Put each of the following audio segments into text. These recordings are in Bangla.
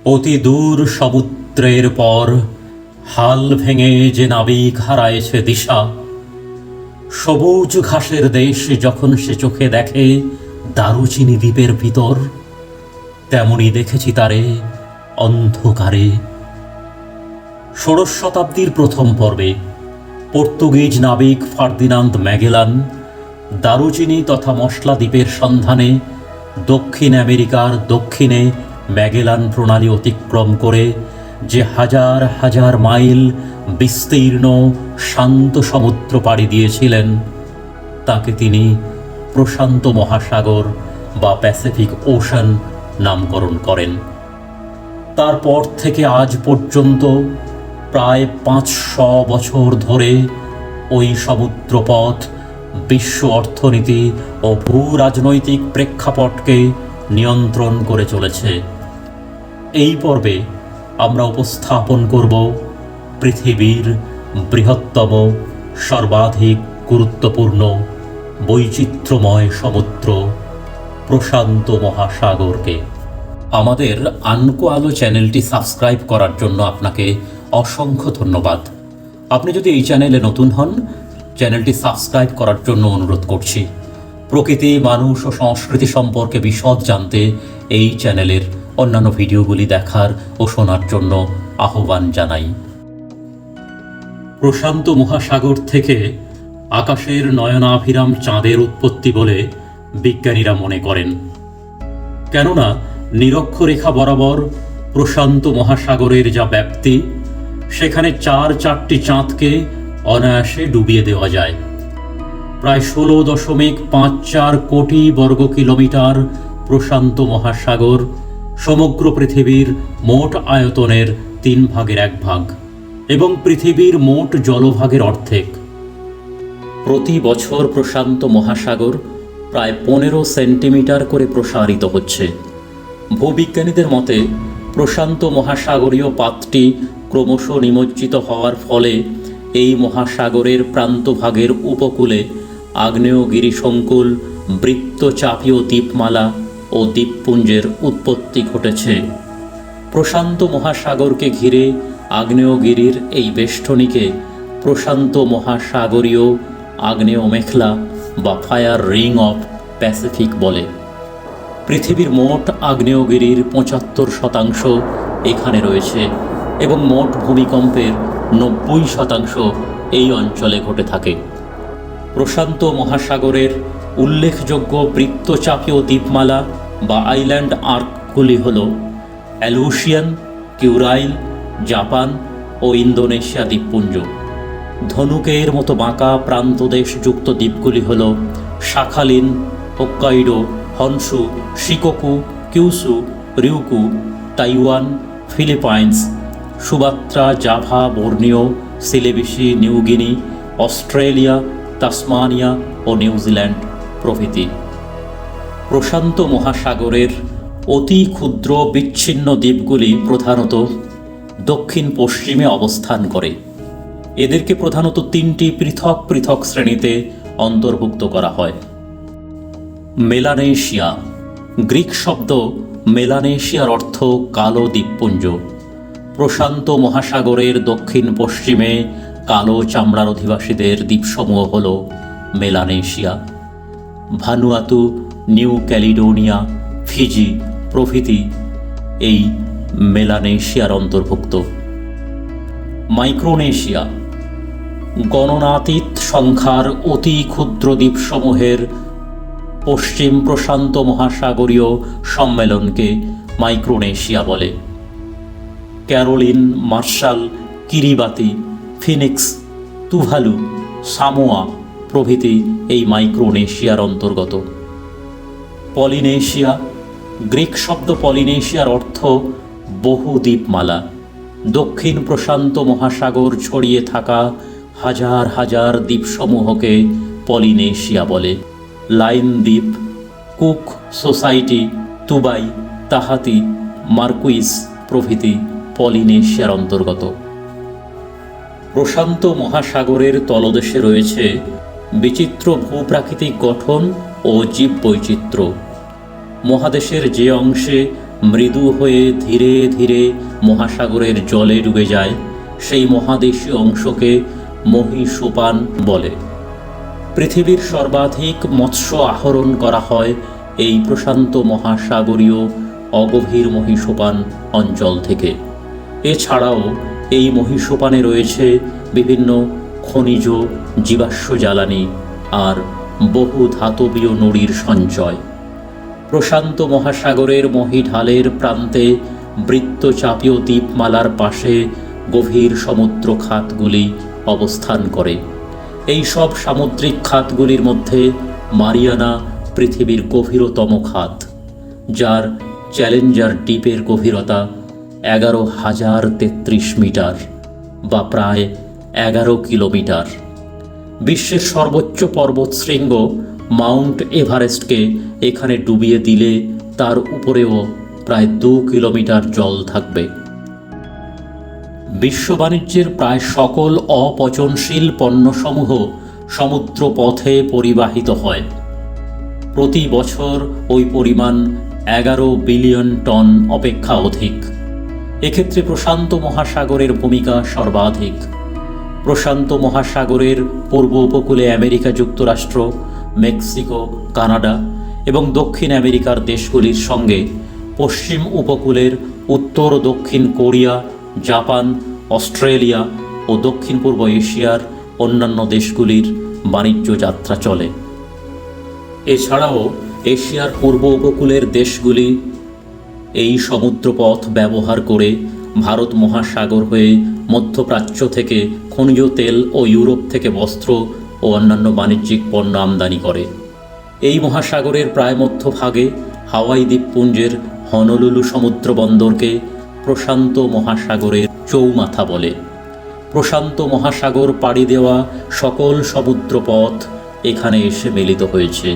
অতি দূর সমুদ্রের পর হাল ভেঙে যে নাবিক হারায়েছে দিশা, সবুজ ঘাসের দেশ যখন সে চোখে দেখে দারুচিনি দ্বীপের ভিতর, তেমনি দেখেছি তারে অন্ধকারে। ১৬শ শতাব্দীর প্রথম পর্বে পর্তুগিজ নাবিক ফার্দিনান্দ ম্যাগেলান দারুচিনি তথা মশলা দ্বীপের সন্ধানে দক্ষিণ আমেরিকার দক্ষিণে ম্যাগেলান প্রণালী অতিক্রম করে যে হাজার হাজার মাইল বিস্তীর্ণ শান্ত সমুদ্র পাড়ি দিয়েছিলেন, তাকে তিনি প্রশান্ত মহাসাগর বা প্যাসিফিক ওশান নামকরণ করেন। তারপর থেকে আজ পর্যন্ত প্রায় ৫০০ বছর ধরে ওই সমুদ্রপথ বিশ্ব অর্থনীতি ও ভূ রাজনৈতিক প্রেক্ষাপটকে নিয়ন্ত্রণ করে চলেছে। এই পর্বে আমরা উপস্থাপন করব পৃথিবীর বৃহত্তম, সর্বাধিক গুরুত্বপূর্ণ, বৈচিত্র্যময় সমুদ্র প্রশান্ত মহাসাগরকে। আমাদের আনকো আলো চ্যানেলটি সাবস্ক্রাইব করার জন্য আপনাকে অসংখ্য ধন্যবাদ। আপনি যদি এই চ্যানেলে নতুন হন, চ্যানেলটি সাবস্ক্রাইব করার জন্য অনুরোধ করছি। প্রকৃতি, মানুষ ও সংস্কৃতি সম্পর্কে বিশদ জানতে এই চ্যানেলের অন্যান্য ভিডিওগুলি দেখার ও শোনার জন্য আহ্বান জানাই। প্রশান্ত মহাসাগর থেকে আকাশের নয়নাভিরাম চাঁদের উৎপত্তি বলে বিজ্ঞানীরা মনে করেন। কেননা নিরক্ষরেখা বরাবর প্রশান্ত মহাসাগরের যা ব্যাপ্তি, সেখানে চারটি চাঁদকে অনায়াসে ডুবিয়ে দেওয়া যায়। প্রায় ১৬.৫৪ কোটি বর্গ কিলোমিটার প্রশান্ত মহাসাগর সমগ্র পৃথিবীর মোট আয়তনের 1/3 এবং পৃথিবীর মোট জলভাগের অর্ধেক। প্রতি বছর প্রশান্ত মহাসাগর প্রায় ১৫ সেন্টিমিটার করে প্রসারিত হচ্ছে। ভূবিজ্ঞানীদের মতে প্রশান্ত মহাসাগরীয় পাতটি ক্রমশ নিমজ্জিত হওয়ার ফলে এই মহাসাগরের প্রান্তভাগের উপকূলে আগ্নেয়গিরি সংকুল, বৃত্তচাপীয় দ্বীপমালা ও দ্বীপপুঞ্জের উৎপত্তি ঘটেছে। প্রশান্ত মহাসাগরকে ঘিরে আগ্নেয়গিরির এই বেষ্টনীকে প্রশান্ত মহাসাগরীয় আগ্নেয় মেখলা বা ফায়ার রিং অফ প্যাসিফিক বলে। পৃথিবীর মোট আগ্নেয়গিরির ৭৫% এখানে রয়েছে এবং মোট ভূমিকম্পের ৯০% এই অঞ্চলে ঘটে থাকে। প্রশান্ত মহাসাগরের উল্লেখযোগ্য বৃত্তচাপীয় দ্বীপমালা বা আইল্যান্ড আর্কগুলি হল অ্যালুশিয়ান, কিউরাইল, জাপান ও ইন্দোনেশিয়া দ্বীপপুঞ্জ। ধনুকের মতো বাঁকা প্রান্তদেশযুক্ত দ্বীপগুলি হল Sakhalin, Hokkaido, Honshu, Shikoku, Kyushu, Ryukyu, Taiwan, Philippines, Sumatra, Java, Borneo, Celebes, New Guinea, Australia, Tasmania ও নিউজিল্যান্ড প্রভৃতি। প্রশান্ত মহাসাগরের অতি ক্ষুদ্র বিচ্ছিন্ন দ্বীপগুলি প্রধানত দক্ষিণ পশ্চিমে অবস্থান করে। এদেরকে প্রধানত ৩টি পৃথক পৃথক শ্রেণীতে অন্তর্ভুক্ত করা হয়। মেলানেশিয়া। গ্রিক শব্দ মেলানেশিয়ার অর্থ কালো দ্বীপপুঞ্জ। প্রশান্ত মহাসাগরের দক্ষিণ পশ্চিমে কালো চামড়ার অধিবাসীদের দ্বীপসমূহ হল Melanesia. Vanuatu, new Caledonia, Fiji প্রভৃতি এই মেলানেশিয়ার অন্তর্ভুক্ত। মাইক্রোনেশিয়া। গণনাতীত সংখ্যার অতি ক্ষুদ্র দ্বীপসমূহের পশ্চিম প্রশান্ত মহাসাগরীয় সম্মেলনকে মাইক্রোনেশিয়া বলে। Caroline, Marshall, Kiribati, Phoenix, Tuvalu, Samoa প্রভৃতি এই মাইক্রোনেশিয়ার অন্তর্গত। পলিনেশিয়া। গ্রিক শব্দ পলিনেশিয়ার অর্থ বহু দ্বীপমালা। দক্ষিণ প্রশান্ত মহাসাগর ছড়িয়ে থাকা হাজার হাজার দ্বীপসমূহকে পলিনেশিয়া বলে। লাইন দ্বীপ, কুক সোসাইটি, তুবাই, তাহাতি, মার্কুইস প্রভৃতি পলিনেশিয়ার অন্তর্গত। প্রশান্ত মহাসাগরের তলদেশে রয়েছে বিচিত্র ভূপ্রাকৃতিক গঠন ও জীববৈচিত্র্য। মহাদেশের যে অংশে মৃদু হয়ে ধীরে ধীরে মহাসাগরের জলে ডুবে যায়, সেই মহাদেশীয় অংশকে মহীসোপান বলে। পৃথিবীর সর্বাধিক মৎস্য আহরণ করা হয় এই প্রশান্ত মহাসাগরীয় অগভীর মহীসোপান অঞ্চল থেকে। এছাড়াও এই মহীসোপানে রয়েছে বিভিন্ন খনিজ, জীবাশ্ম জ্বালানি আর বহু ধাতবীয় নুড়ির সঞ্চয়। প্রশান্ত মহাসাগরের মহীঢালের প্রান্তে বৃত্তচাপীয় দ্বীপমালার পাশে গভীর সমুদ্র খাতগুলি অবস্থান করে। এই সব সামুদ্রিক খাতগুলির মধ্যে মারিয়ানা পৃথিবীর গভীরতম খাত, যার চ্যালেঞ্জার ডিপের গভীরতা 11,033 মিটার বা প্রায় 11 কিলোমিটার। বিশ্বের সর্বোচ্চ পর্বতশৃঙ্গ মাউন্ট এভারেস্টকে এখানে ডুবিয়ে দিলে তার উপরেও প্রায় 2 কিলোমিটার জল থাকবে। বিশ্ব বাণিজ্যের প্রায় সকল অপচনশীল পণ্যসমূহ সমুদ্র পথে পরিবাহিত হয়। প্রতি বছর ওই পরিমাণ 11 বিলিয়ন টন অপেক্ষা অধিক। এক্ষেত্রে প্রশান্ত মহাসাগরের ভূমিকা সর্বাধিক। প্রশান্ত মহাসাগরের পূর্ব উপকূলে আমেরিকা যুক্তরাষ্ট্র, মেক্সিকো, কানাডা এবং দক্ষিণ আমেরিকার দেশগুলির সঙ্গে পশ্চিম উপকূলের উত্তর ও দক্ষিণ কোরিয়া, জাপান, অস্ট্রেলিয়া ও দক্ষিণ পূর্ব এশিয়ার অন্যান্য দেশগুলির বাণিজ্য যাত্রা চলে। এছাড়াও এশিয়ার পূর্ব উপকূলের দেশগুলি এই সমুদ্রপথ ব্যবহার করে ভারত মহাসাগর হয়ে মধ্যপ্রাচ্য থেকে খনিজ তেল ও ইউরোপ থেকে বস্ত্র ও অন্যান্য বাণিজ্যিক পণ্য আমদানি করে। এই মহাসাগরের প্রায় মধ্যভাগে হাওয়াই দ্বীপপুঞ্জের হনলুলু সমুদ্র বন্দরকে প্রশান্ত মহাসাগরের চৌমাথা বলে। প্রশান্ত মহাসাগর পাড়ি দেওয়া সকল সমুদ্রপথ এখানে এসে মিলিত হয়েছে।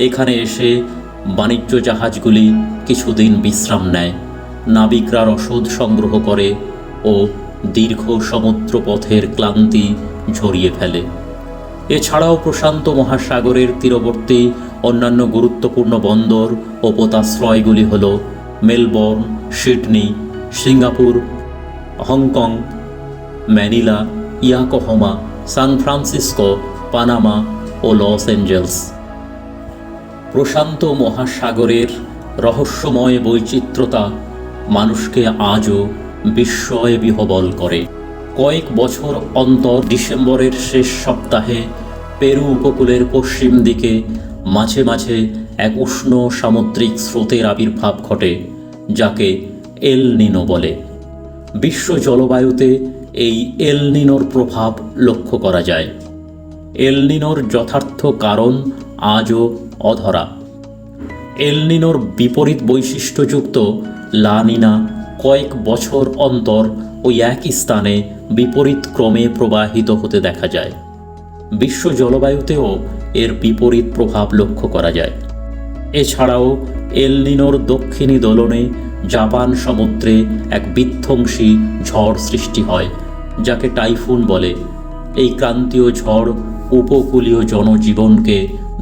এখানে এসে বাণিজ্য জাহাজগুলি কিছুদিন বিশ্রাম নেয়, নাবিকরা রসদ সংগ্রহ করে ও দীর্ঘ সমুদ্রপথের ক্লান্তি ঝরিয়ে ফেলে। এছাড়াও প্রশান্ত মহাসাগরের তীরবর্তী অন্যান্য গুরুত্বপূর্ণ বন্দর ও পোতাশ্রয়গুলি হল Melbourne, Sydney, Singapore, Hong Kong, Manila, Yokohama, San Francisco, Panama ও লস অ্যাঞ্জেলস। প্রশান্ত মহাসাগরের রহস্যময় বৈচিত্র্যতা মানুষকে আজও বিস্ময়ে বিহ্বল করে। কয়েক বছর অন্তর ডিসেম্বরের শেষ সপ্তাহে পেরু উপকূলের পশ্চিম দিকে মাঝে মাঝে এক উষ্ণ সামুদ্রিক স্রোতের আবির্ভাব ঘটে, যাকে এল নিনো বলে। বিশ্ব জলবায়ুতে এই এল নিনোর প্রভাব লক্ষ্য করা যায়। এল নিনোর যথার্থ কারণ আজও অধরা। এল নিনোর বিপরীত বৈশিষ্ট্যযুক্ত লা নিনা কয়েক বছর অন্তর ওই একই স্থানে বিপরীত ক্রমে প্রবাহিত হতে দেখা যায়। বিশ্ব জলবায়ুতেও এর বিপরীত প্রভাব লক্ষ্য করা যায়। এছাড়াও এল নিনোর দক্ষিণী দোলনে জাপান সমুদ্রে এক বিধ্বংসী ঝড় সৃষ্টি হয়, যাকে টাইফুন বলে। এই ক্রান্তীয় ঝড় উপকূলীয় জনজীবনকে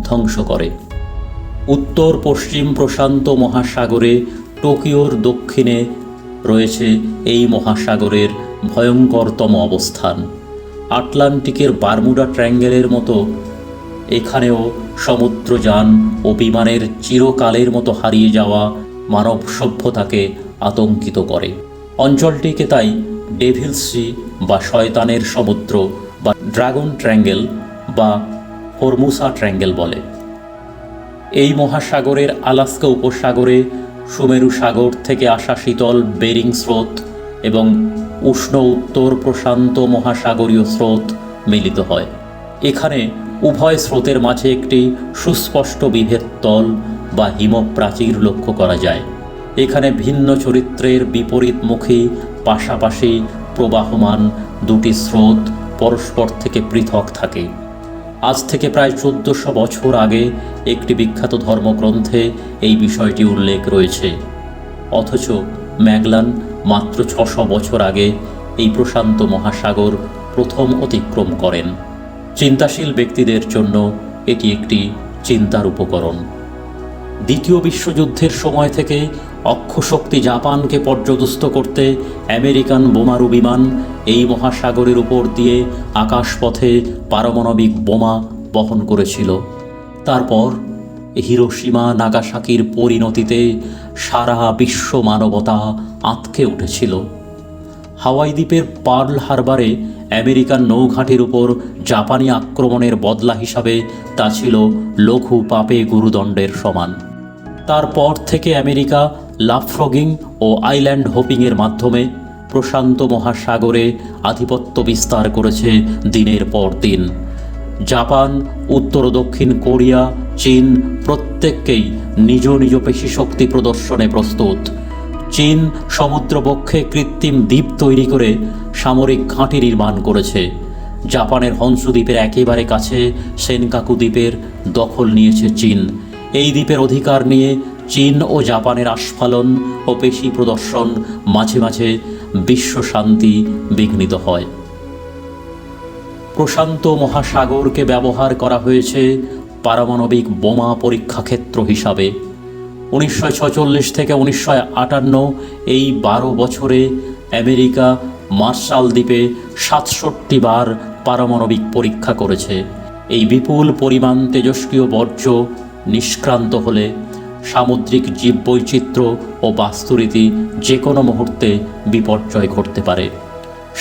ধ্বংস করে। উত্তর পশ্চিম প্রশান্ত মহাসাগরে টোকিওর দক্ষিণে রয়েছে এই মহাসাগরের ভয়ঙ্করতম অবস্থান। আটলান্টিকের বারমুডা ট্রায়াঙ্গেলের মতো এখানেও সমুদ্রযান ও বিমানের চিরকালের মতো হারিয়ে যাওয়া মানব সভ্যতাকে আতঙ্কিত করে। অঞ্চলটিকে তাই ডেভিলস সি বা শয়তানের সমুদ্র বা ড্রাগন ট্রায়াঙ্গেল বা ফরমুসা ট্রায়াঙ্গেল বলে। এই মহাসাগরের আলাস্কা উপসাগরে সুমেরু সাগর থেকে আসা শীতল বেরিং স্রোত এবং উষ্ণ উত্তর প্রশান্ত মহাসাগরীয় স্রোত মিলিত হয়। এখানে উভয় স্রোতের মাঝে একটি সুস্পষ্ট বিভেদ তল বা হিমপ্রাচীর লক্ষ্য করা যায়। এখানে ভিন্ন চরিত্রের বিপরীতমুখী পাশাপাশি প্রবাহমান দুটি স্রোত পরস্পর থেকে পৃথক থাকে। আজ থেকে প্রায় 1400 বছর আগে একটি বিখ্যাত ধর্মগ্রন্থে এই বিষয়টি উল্লেখ রয়েছে। অথচ ম্যাগলান মাত্র 600 বছর আগে এই প্রশান্ত মহাসাগর প্রথম অতিক্রম করেন। চিন্তাশীল ব্যক্তিদের জন্য এটি একটি চিন্তার উপকরণ। দ্বিতীয় বিশ্বযুদ্ধের সময় থেকে অক্ষশক্তি জাপানকে পর্যদস্ত করতে আমেরিকান বোমারু বিমান এই মহাসাগরের উপর দিয়ে আকাশপথে পারমাণবিক বোমা বহন করেছিল। তারপর হিরোশিমা নাগাসাকির পরিণতিতে সারা বিশ্ব মানবতা আঁতকে উঠেছিল। হাওয়াই দ্বীপের পার্ল হারবারে আমেরিকান নৌঘাঁটির উপর জাপানি আক্রমণের বদলা হিসাবে তা ছিল লঘু পাপে গুরুদণ্ডের সমান। তারপর থেকে আমেরিকা লাফ্রগিং ও আইল্যান্ড হোপিংয়ের মাধ্যমে প্রশান্ত মহাসাগরে আধিপত্য বিস্তার করেছে দিনের পর দিন। জাপান, উত্তর ও দক্ষিণ কোরিয়া, চীন প্রত্যেককেই নিজ নিজ পেশি শক্তি প্রদর্শনে প্রস্তুত। চীন সমুদ্রবক্ষে কৃত্রিম দ্বীপ তৈরি করে সামরিক ঘাঁটি নির্মাণ করেছে। জাপানের হনসু দ্বীপের একেবারে কাছে সেনকাকু দ্বীপের দখল নিয়েছে চীন। এই দ্বীপের অধিকার নিয়ে চীন ও জাপানের আস্ফালন ও পেশি প্রদর্শন মাঝে মাঝে বিশ্ব শান্তি বিঘ্নিত হয়। প্রশান্ত মহাসাগরকে ব্যবহার করা হয়েছে পারমাণবিক বোমা পরীক্ষা ক্ষেত্র হিসাবে। 1946 থেকে 1958 এই 12 বছরে আমেরিকা মার্শাল দ্বীপে 67 বার পারমাণবিক পরীক্ষা করেছে। এই বিপুল পরিমাণ তেজস্ক্রিয় বর্জ্য নিষ্ক্রান্ত হলে সামুদ্রিক জীববৈচিত্র্য ও বাস্তুরীতি যে কোনো মুহূর্তে বিপর্যয় ঘটতে পারে।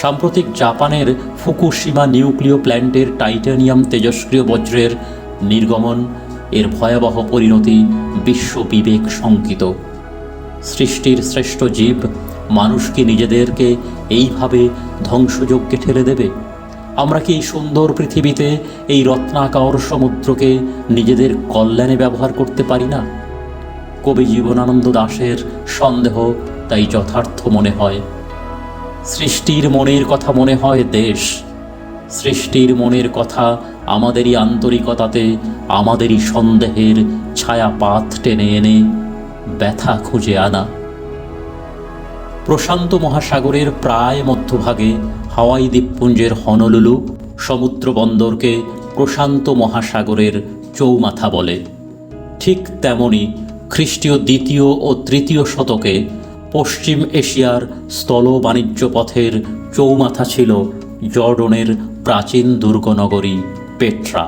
সাম্প্রতিক জাপানের ফুকুশিমা নিউক্লিয় প্ল্যান্টের টাইটানিয়াম তেজস্ক্রিয় বজ্রের নির্গমন এর ভয়াবহ পরিণতি বিশ্ব বিবেক শঙ্কিত। সৃষ্টির শ্রেষ্ঠ জীব মানুষ কি নিজেদেরকে এইভাবে ধ্বংসযজ্ঞে ঠেলে দেবে? আমরা কি এই সুন্দর পৃথিবীতে এই রত্নাকর সমুদ্রকে নিজেদের কল্যাণে ব্যবহার করতে পারি না? কবি জীবনানন্দ দাশের সন্দেহ তাই যথার্থ মনে হয়। সৃষ্টির মনের কথা মনে হয় দেশ, সৃষ্টির মনের কথা আমাদেরই আন্তরিকতাতে আমাদেরই সন্দেহের ছায়াপাত টেনে এনে ব্যথা খুঁজে আনা। প্রশান্ত মহাসাগরের প্রায় মধ্যভাগে হাওয়াই দ্বীপপুঞ্জের হনলুলু সমুদ্র বন্দরকে প্রশান্ত মহাসাগরের চৌমাথা বলে। ঠিক তেমনি খ্রিস্টীয় দ্বিতীয় ও তৃতীয় শতকে পশ্চিম এশিয়ার স্থল বাণিজ্য পথের চৌমাথা ছিল জর্ডনের প্রাচীন দুর্গনগরী পেট্রা।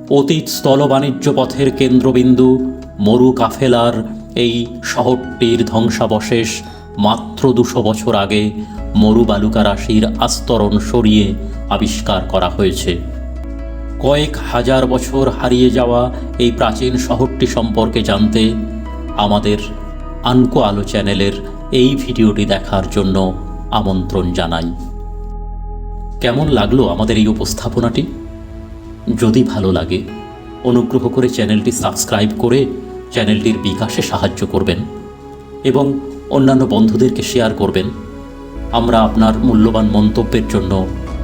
অতীত স্থল বাণিজ্য পথের কেন্দ্রবিন্দু মরু কাফেলার এই শহরটির ধ্বংসাবশেষ মাত্র 200 বছর আগে মরু বালুকা রাশির আস্তরণ সরিয়ে আবিষ্কার করা হয়েছে। কয়েক হাজার বছর হারিয়ে যাওয়া এই প্রাচীন শহরটি সম্পর্কে জানতে আমাদের আনকো আলো চ্যানেলের এই ভিডিওটি দেখার জন্য আমন্ত্রণ জানাই। কেমন লাগলো আমাদের এই উপস্থাপনাটি? যদি ভালো লাগে অনুগ্রহ করে চ্যানেলটি সাবস্ক্রাইব করে চ্যানেলটির বিকাশে সাহায্য করবেন এবং অন্যান্য বন্ধুদেরকে শেয়ার করবেন। আমরা আপনার মূল্যবান মন্তব্যের জন্য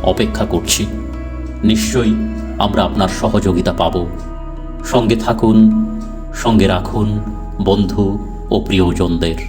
অপেক্ষা করছি। নিশ্চয়ই আমরা আপনার সহযোগিতা পাব। সঙ্গে থাকুন, সঙ্গে রাখুন বন্ধু ও প্রিয়জনদের।